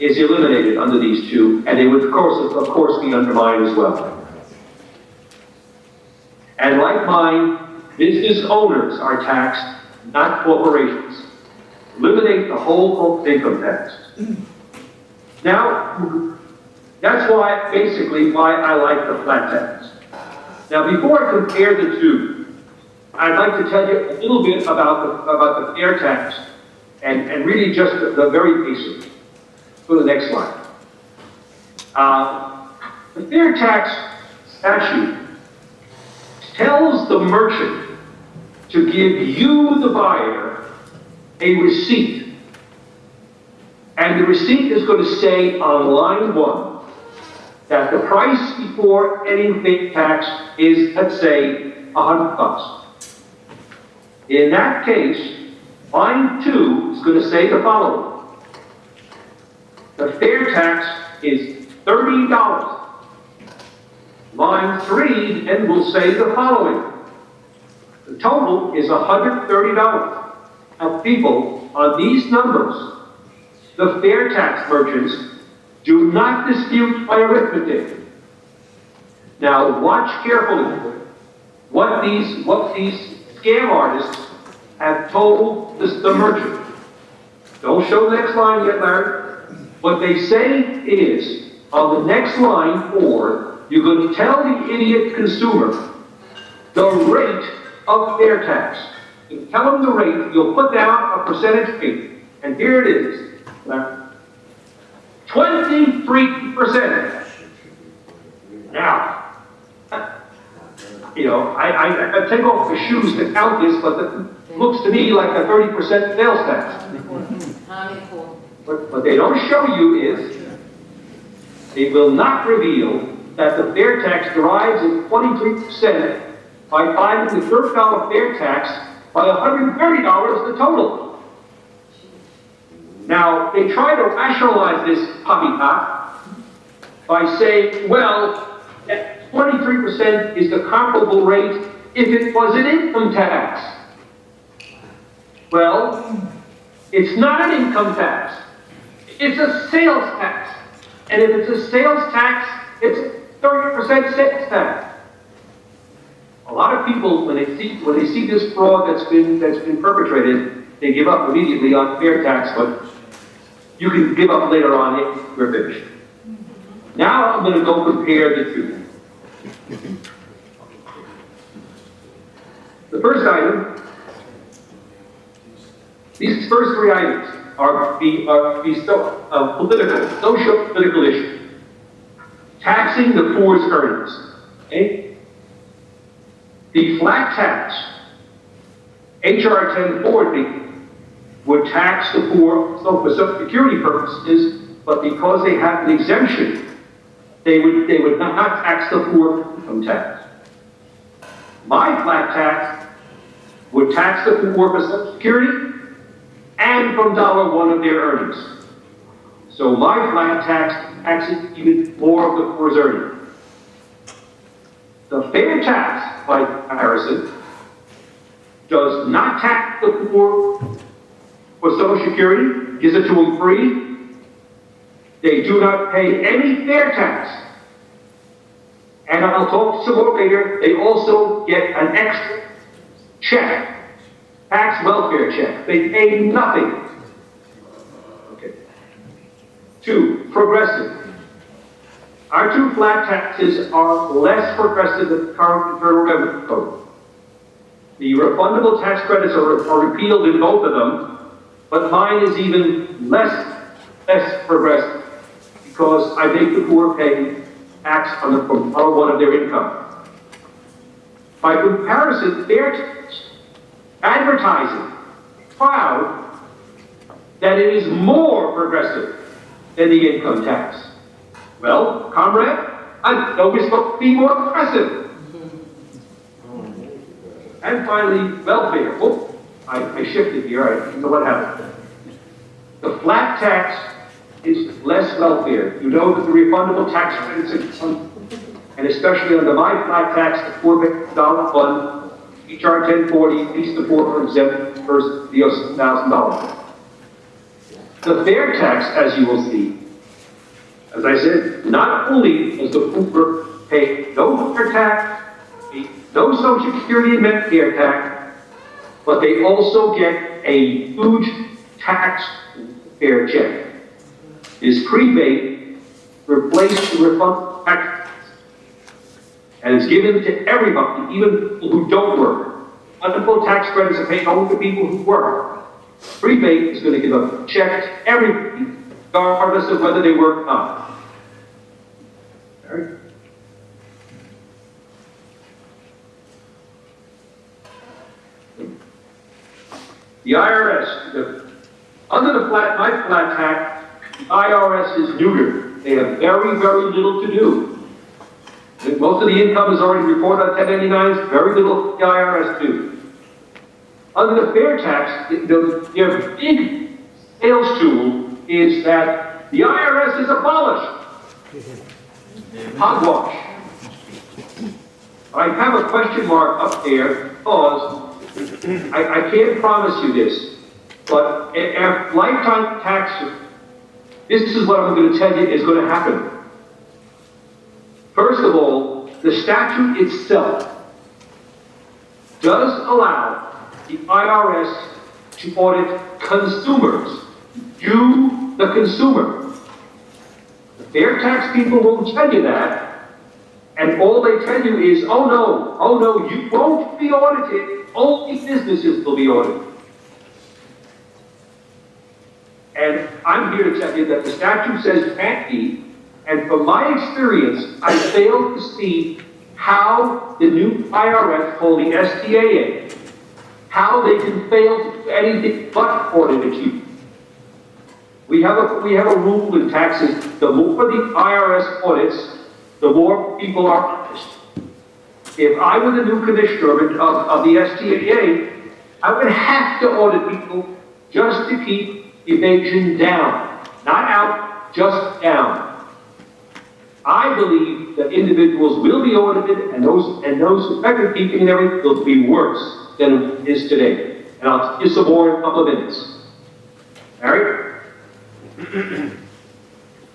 is eliminated under these two, and they would of course be under mine as well. And like mine, business owners are taxed, not corporations. Eliminate the whole income tax. Now, that's basically why I like the flat tax. Now, before I compare the two, I'd like to tell you a little bit about the fair tax, and really just the very basics. Go to the next slide. The fair tax statute tells the merchant to give you, the buyer, a receipt. And the receipt is going to say on line 1 that the price before any tax is, let's say, $100. In that case, line 2 is going to say the following. The fair tax is $30. Line 3 then will say the following. The total is $130. Now, people, on these numbers, the fair tax merchants do not dispute my arithmetic. Now, watch carefully what these scam artists have told the merchant. Don't show the next line yet, Larry. What they say is, on the next line 4, you're going to tell the idiot consumer the rate of fair tax. You tell them the rate, you'll put down a percentage rate, and here it is. 23%. Now, you know, I take off the shoes to count this, but it looks to me like a 30% sales tax. What they don't show you is, they will not reveal that the fair tax derives at 23% by dividing the $30 fair tax by $130 the total. Now, they try to rationalize this poppycock by saying, well, that 23% is the comparable rate if it was an income tax. Well, it's not an income tax. It's a sales tax. And if it's a sales tax, it's a 30% sales tax. A lot of people, when they see this fraud that's been perpetrated, they give up immediately on fair tax, but you can give up later on if we're finished. Now I'm going to go compare the two. The first item, these first 3 items are social political issue. Taxing the poor's earnings. Okay? The flat tax, H.R. 1040, would tax the poor for Social Security purposes, but because they have an exemption, they would not tax the poor income tax. My flat tax would tax the poor for Social Security and from $1 of their earnings. So my flat tax taxes even more of the poor's earnings. The fair tax, by comparison, does not tax the poor for Social Security, gives it to them free. They do not pay any fair tax. And I'll talk some more later, they also get an extra check, tax welfare check. They pay nothing. Okay. 2, progressive. Our 2 flat taxes are less progressive than the current Internal Revenue Code. The refundable tax credits are repealed in both of them, but mine is even less progressive because I make the poor pay tax on $1 of their income. By comparison, fair tax, advertising, proud that it is more progressive than the income tax. Well, comrade, I know we're supposed to be more progressive. And finally, welfare. Oh, I shifted here. I don't know what happened. The flat tax is less welfare. You know that the refundable tax credits, and especially under my flat tax, the $4 fund, H.R. 1040, at least the poor are exempt first the $1,000. The fair tax, as you will see, As I said, not only does the pooper pay no fair tax, no Social Security and Medicare tax, but they also get a huge tax fair check. This rebate replaced the refund tax, and it's given to everybody, even people who don't work. Wonderful tax credits are paid only to people who work. Rebate is going to give a check to everybody, regardless of whether they work or not. All right. The IRS, under the my flat tax, the IRS is neutered. They have very, very little to do. Most of the income is already reported on 1099s, very little the IRS do. Under the fair tax, their big sales tool is that the IRS is abolished. Hogwash. I have a question mark up there because I can't promise you this, but after lifetime tax, this is what I'm going to tell you is going to happen. First of all, the statute itself does allow the IRS to audit consumers. You, the consumer. The fair tax people won't tell you that, and all they tell you is, oh no, you won't be audited, only businesses will be audited. And I'm here to tell you that the statute says can't be, and from my experience, I failed to see how the new IRS, called the STAA, how they can fail to do anything but audit you. We have a rule in taxes: the more the IRS audits, the more people are punished. If I were the new commissioner of the STAA, I would have to audit people just to keep evasion down, not out, just down. I believe that individuals will be audited, and those affected people and everything will be worse than it is today. And I'll tell you some more in a couple of minutes. All right?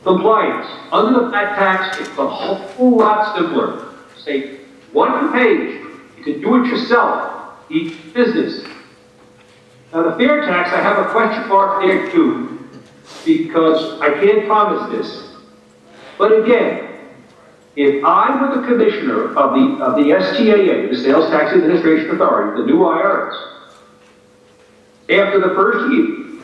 Compliance. Under the flat tax, it's a whole lot simpler. Say, one page. You can do it yourself, each business. Now, the fair tax, I have a question mark there too, because I can't promise this. But again, if I were the commissioner of the STAA, the Sales Tax Administration Authority, the new IRS, after the first year,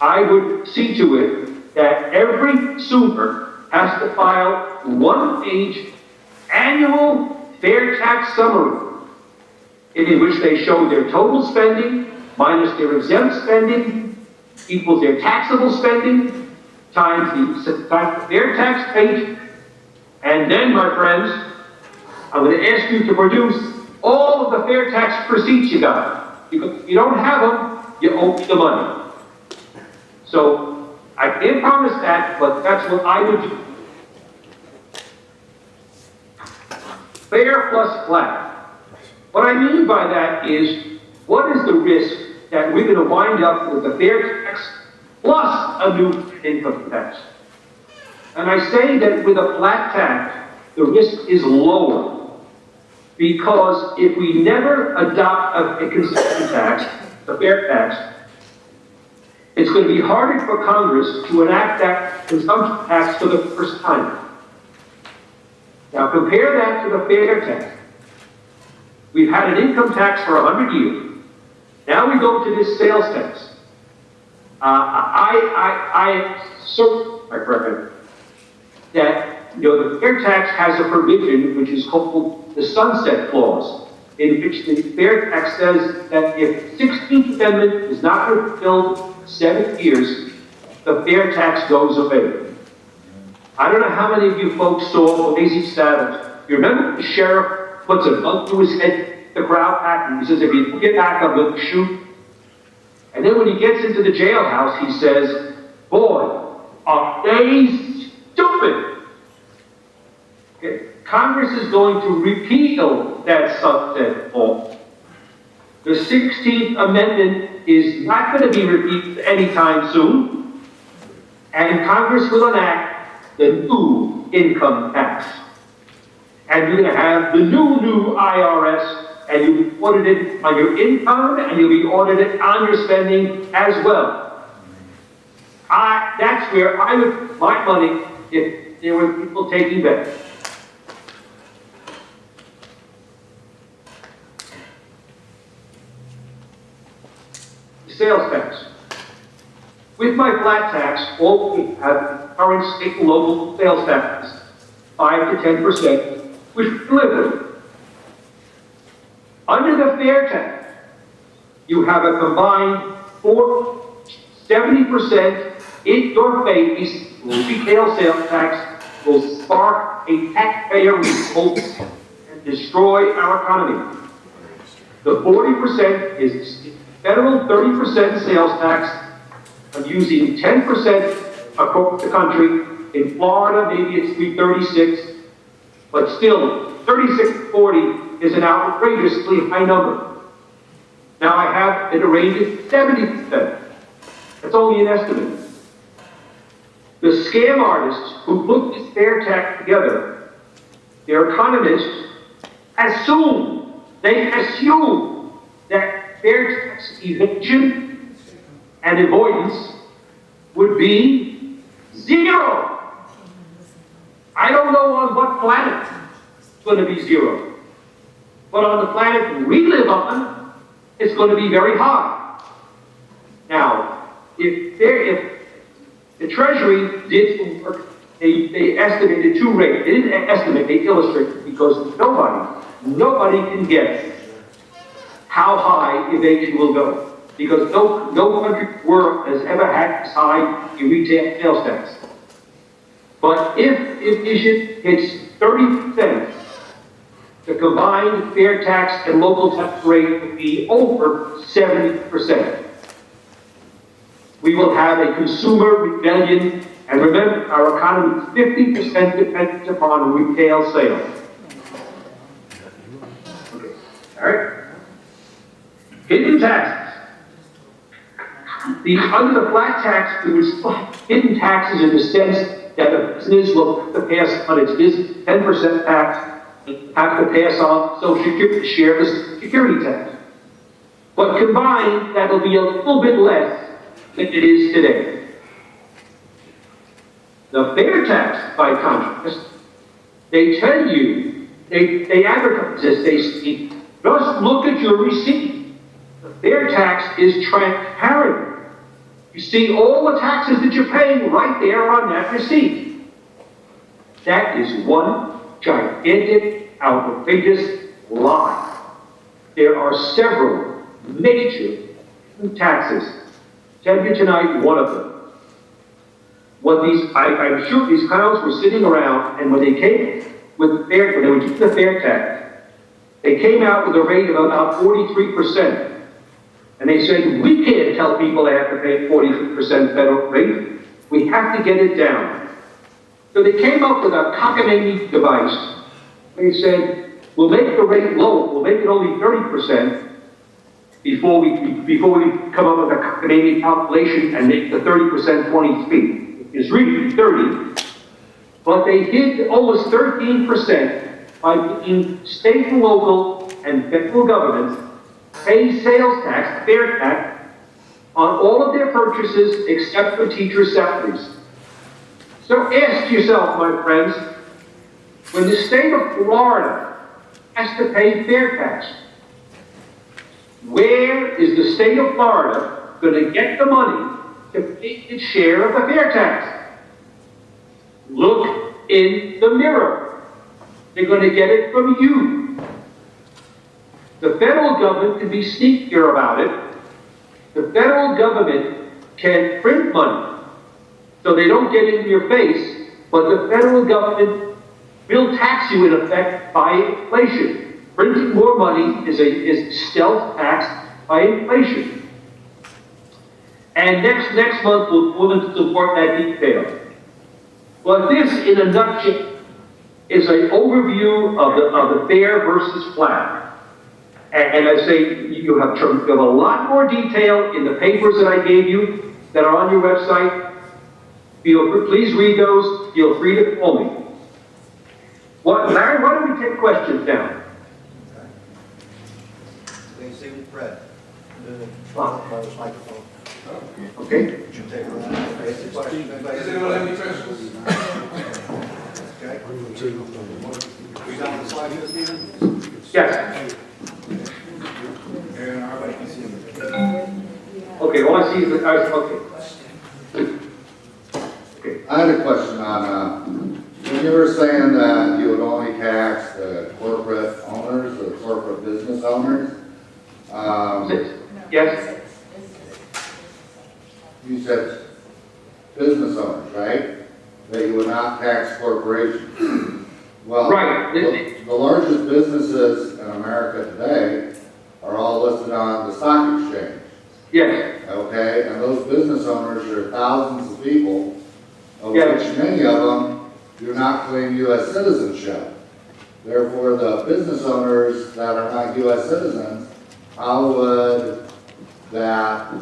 I would see to it that every consumer has to file one-page annual fair tax summary in which they show their total spending minus their exempt spending equals their taxable spending times the fair tax rate, and then, my friends, I'm going to ask you to produce all of the fair tax receipts you got. Because if you don't have them, you owe the money. So, I can't promise that, but that's what I would do. Fair plus flat. What I mean by that is, what is the risk that we're going to wind up with a fair tax plus a new income tax? And I say that with a flat tax, the risk is lower. Because if we never adopt a consumption tax, a fair tax, it's going to be harder for Congress to enact that consumption tax for the first time. Now compare that to the fair tax. We've had an income tax for 100 years. Now we go to this sales tax. I assert, my friend, that the fair tax has a provision which is called the sunset clause, in which the fair tax says that if the 16th Amendment is not fulfilled 7 years, the fair tax goes away. I don't know how many of you folks saw Lazy Savage. You remember the sheriff puts a gun to his head, the crowd back, and he says, if you get back, I'm going to shoot. And then when he gets into the jailhouse, he says, boy, are they stupid. Okay. Congress is going to repeal that sunset clause. The 16th Amendment is not going to be repealed anytime soon, and Congress will enact the new income tax. And you're going to have the new IRS, and you'll be audited on your income, and you'll be audited on your spending as well. That's where I would put my money if there were people taking bets. Sales tax. With my flat tax, all we have current state and local sales taxes, 5 to 10%, which we live with. Under the fair tax, you have a combined 70% in your face retail sales tax will spark a taxpayer revolt and destroy our economy. The 40% is federal 30% sales tax. I'm using 10% across the country. In Florida, maybe it's 336, but still, 36-40 is an outrageously high number. Now I have it arranged at 70%. That's only an estimate. The scam artists who put this fair tax together, their economists assume that fair tax evasion and avoidance would be zero. I don't know on what planet it's going to be zero. But on the planet we live on, it's going to be very high. Now, if the Treasury did some work, they estimated two rates. They didn't estimate, they illustrated, because nobody can guess how high evasion will go. Because no country in the world has ever had this high in retail sales tax. But if evasion hits 30%, the combined fair tax and local tax rate will be over 70%. We will have a consumer rebellion, and remember, our economy is 50% dependent upon retail sales. Okay, all right. Hidden taxes. Under the flat tax, there was hidden taxes in the sense that a business will have to pass on its business 10% tax, have to pass on Social Security, share the security tax. But combined, that'll be a little bit less than it is today. The fair tax, by contrast, they tell you, they advertise this, they say, just look at your receipt. The fair tax is transparent. You see all the taxes that you're paying right there on that receipt. That is one gigantic, outrageous lie. There are several major taxes. Tell you tonight one of them. I'm sure these clowns were sitting around, and when they came with when they were doing the fair tax, they came out with a rate of about 43%. And they said, we can't tell people they have to pay 43% federal rate. We have to get it down. So they came up with a cockamamie device. They said, we'll make the rate low. We'll make it only 30% before we come up with a cockamamie calculation and make the 30% 23. It's really 30. But they hid almost 13% by making state and local and federal governments pay sales tax, fair tax, on all of their purchases except for teachers' salaries. So ask yourself, my friends, when the state of Florida has to pay fair tax, where is the state of Florida going to get the money to pay its share of the fair tax? Look in the mirror. They're going to get it from you. The federal government can be sneakier about it. The federal government can print money so they don't get in your face, but the federal government will tax you in effect by inflation. Printing more money is stealth tax by inflation. And next month we'll go into support that detail. But this, in a nutshell, is an overview of the fair versus flat. And I say you have a lot more detail in the papers that I gave you that are on your website. Please read those. Feel free to call me. Larry, why don't we take questions now? Please see with Fred. Microphone. Okay. Should take a round. Basic question. Does anyone have any questions? Okay. We got the slide here, Stephen? Yes. And everybody can see it. Okay, all I see is okay. Okay. I had a question on, when you were saying that you would only tax the corporate owners, or corporate business owners, Yes. you said business owners, right? That you would not tax corporations. Well, Right. the largest businesses in America today are all listed on the stock exchange. Yes. Okay, and those business owners are thousands of people, of Yes. which many of them do not claim U.S. citizenship. Therefore, the business owners that are not U.S. citizens, how would that